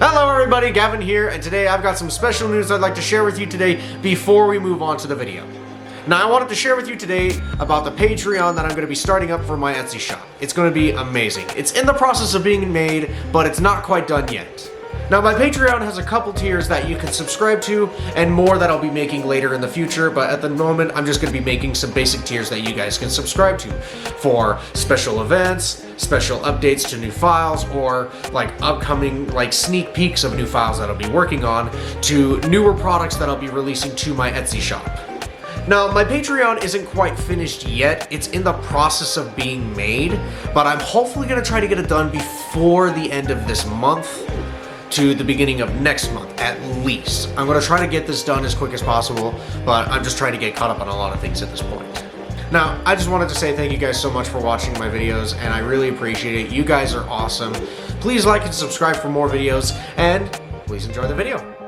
Hello everybody, Gavin here, and today I've got some special news I'd like to share with you today before we move on to the video. Now I wanted to share with you today about the Patreon that I'm going to be starting up for my Etsy shop. It's going to be amazing. It's in the process of being made, but it's not quite done yet. Now my Patreon has a couple tiers that you can subscribe to and more that I'll be making later in the future, but at the moment I'm just going to be making some basic tiers that you guys can subscribe to for special events, special updates to new files, or like upcoming sneak peeks of new files that I'll be working on, to newer products that I'll be releasing to my Etsy shop. Now, my Patreon isn't quite finished yet. It's in the process of being made, but I'm hopefully going to try to get it done before the end of this month to the beginning of next month, at least. I'm going to try to get this done as quick as possible, but I'm just trying to get caught up on a lot of things at this point. Now, I just wanted to say thank you guys so much for watching my videos, and I really appreciate it. You guys are awesome. Please like and subscribe for more videos, and please enjoy the video.